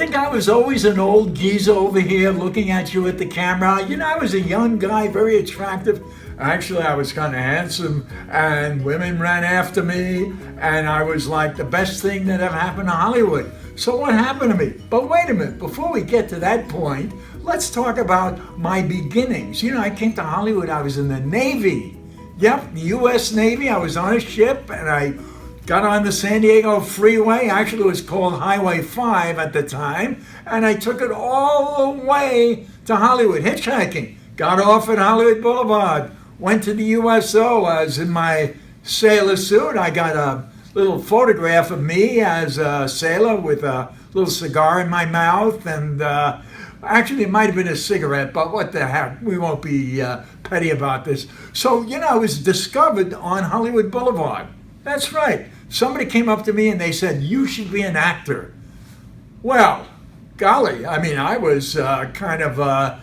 think I was always an old geezer over here looking at you at the camera? You know, I was a young guy, very attractive. Actually, I was kind of handsome, and women ran after me, and I was like the best thing that ever happened to Hollywood. So what happened to me? But wait a minute, before we get to that point, let's talk about my beginnings. You know, I came to Hollywood, I was in the Navy. Yep, the U.S. Navy. I was on a ship, and I got on the San Diego Freeway. Actually, it was called Highway 5 at the time. And I took it all the way to Hollywood, hitchhiking. Got off at Hollywood Boulevard. Went to the USO. I was in my sailor suit. I got a little photograph of me as a sailor with a little cigar in my mouth. And actually, it might have been a cigarette, but what the heck? We won't be petty about this. So, you know, I was discovered on Hollywood Boulevard. That's right. Somebody came up to me and they said, "You should be an actor." Well, golly, I mean, I was kind of a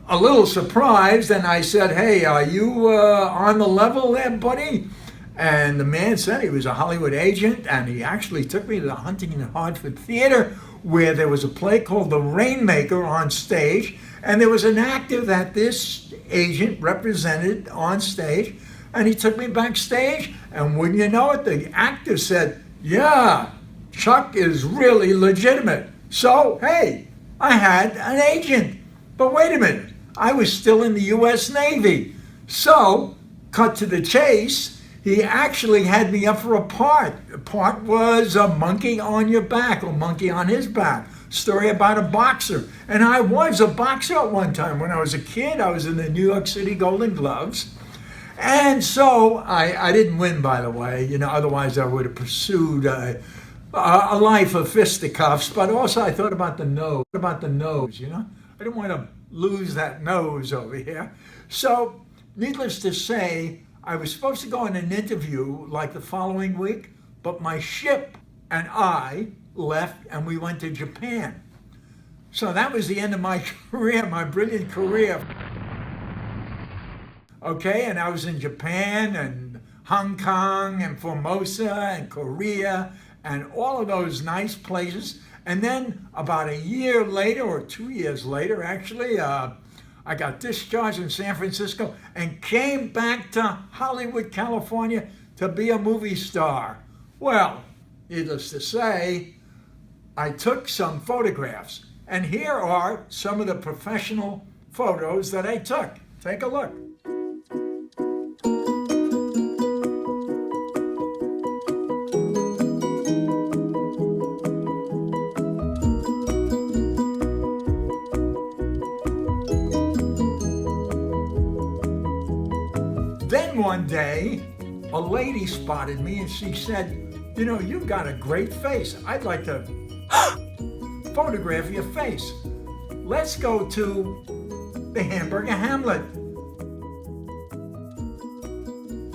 little surprised, and I said, "Hey, are you on the level there, buddy?" And the man said he was a Hollywood agent, and he actually took me to the Huntington Hartford Theater, where there was a play called The Rainmaker on stage, and there was an actor that this agent represented on stage. And he took me backstage, and wouldn't you know it, the actor said, "Yeah, Chuck is really legitimate." So, hey, I had an agent. But wait a minute, I was still in the U.S. Navy. So, cut to the chase, he actually had me up for a part. The part was a monkey on your back, or monkey on his back. Story about a boxer. And I was a boxer at one time. When I was a kid, I was in the New York City Golden Gloves. And so I didn't win, by the way. You know, otherwise I would have pursued a life of fisticuffs. But also I thought about the nose, you know. I didn't want to lose that nose over here. So, needless to say, I was supposed to go on an interview like the following week, but my ship and I left and we went to Japan. So that was the end of my career, my brilliant career. Okay, and I was in Japan and Hong Kong and Formosa and Korea and all of those nice places. And then about a year later, or 2 years later, actually, I got discharged in San Francisco and came back to Hollywood, California to be a movie star. Well, needless to say, I took some photographs. And here are some of the professional photos that I took. Take a look. Then one day, a lady spotted me and she said, "You know, you've got a great face. I'd like to photograph your face. Let's go to the Hamburger Hamlet."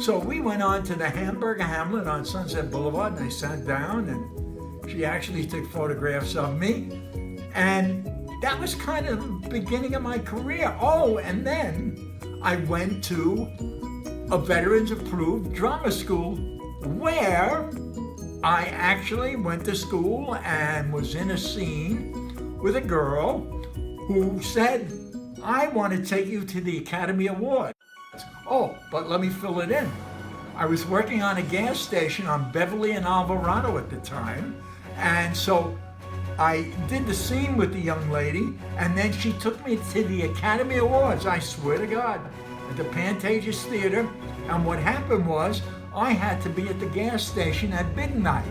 So we went on to the Hamburger Hamlet on Sunset Boulevard, and I sat down, and she actually took photographs of me. And that was kind of the beginning of my career. Oh, and then I went to a Veterans Approved Drama School, where I actually went to school and was in a scene with a girl who said, "I want to take you to the Academy Award." Oh, but let me fill it in. I was working on a gas station on Beverly and Alvarado at the time, and so I did the scene with the young lady, and then she took me to the Academy Awards, I swear to God, at the Pantages Theater. And what happened was, I had to be at the gas station at midnight.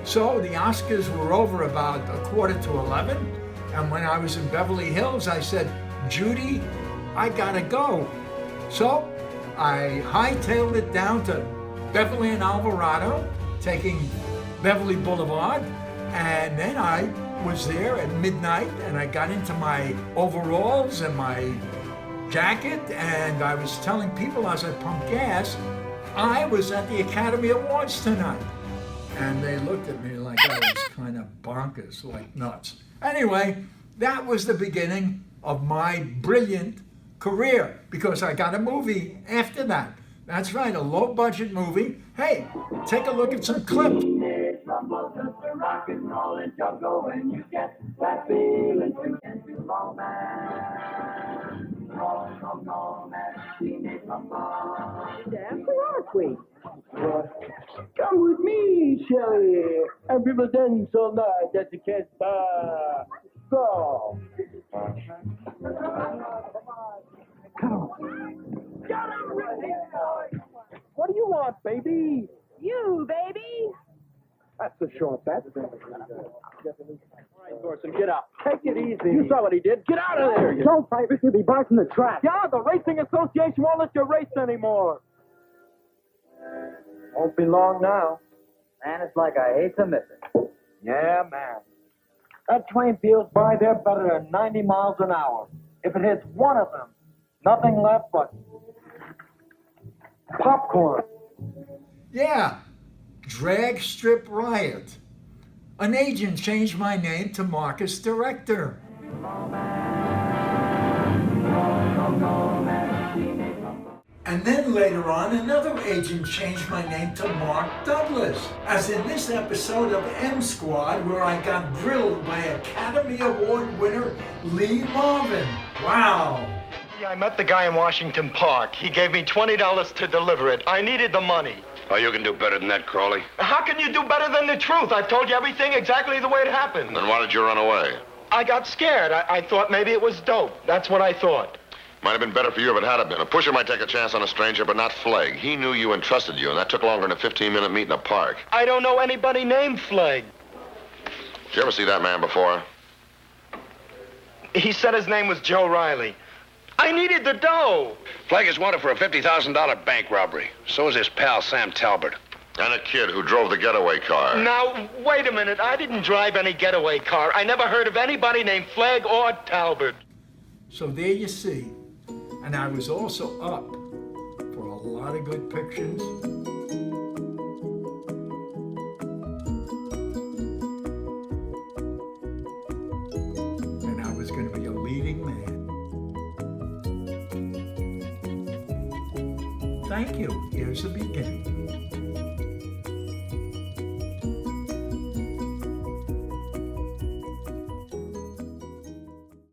So the Oscars were over about 11:15, and when I was in Beverly Hills, I said, "Judy, I gotta go." So I hightailed it down to Beverly and Alvarado, taking Beverly Boulevard, and then I was there at midnight, and I got into my overalls and my jacket, and I was telling people as I pumped gas, I was at the Academy Awards tonight. And they looked at me like I was kind of bonkers, like nuts. Anyway, that was the beginning of my brilliant career, because I got a movie after that. That's right, a low-budget movie. Hey, take a look at some clips. rumble and juggle when you get that feeling to romance. Romance, teenage romance. Damn, who are we? Come with me, Shelly, and we will dance all night at the cat bar. Go. Come on. What do you want, baby? You, baby. That's a short bet. All right, Thorson, get out. Take it easy. You saw what he did. Get out of there. Don't fight with you. Be barking the track. Yeah, the Racing Association won't let you race anymore. Won't be long now. Man, it's like I hate to miss it. Yeah, man. That train feels by there better than 90 miles an hour. If it hits one of them, nothing left but popcorn. Yeah, Drag Strip Riot. An agent changed my name to Marcus Director. And then later on, another agent changed my name to Mark Douglas, as in this episode of M Squad, where I got grilled by Academy Award winner Lee Marvin. Wow. Yeah, I met the guy in Washington Park. He gave me $20 to deliver it. I needed the money. Oh, you can do better than that, Crawley. How can you do better than the truth? I've told you everything exactly the way it happened. Then why did you run away? I got scared. I thought maybe it was dope. That's what I thought. Might have been better for you if it had been. A pusher might take a chance on a stranger, but not Flegg. He knew you and trusted you, and that took longer than a 15-minute meet in a park. I don't know anybody named Flegg. Did you ever see that man before? He said his name was Joe Riley. I needed the dough. Flegg is wanted for a $50,000 bank robbery. So is his pal, Sam Talbot. And a kid who drove the getaway car. Now, wait a minute. I didn't drive any getaway car. I never heard of anybody named Flegg or Talbot. So there you see. And I was also up for a lot of good pictures. And I was going to be a leading man. Thank you. Here's the beginning.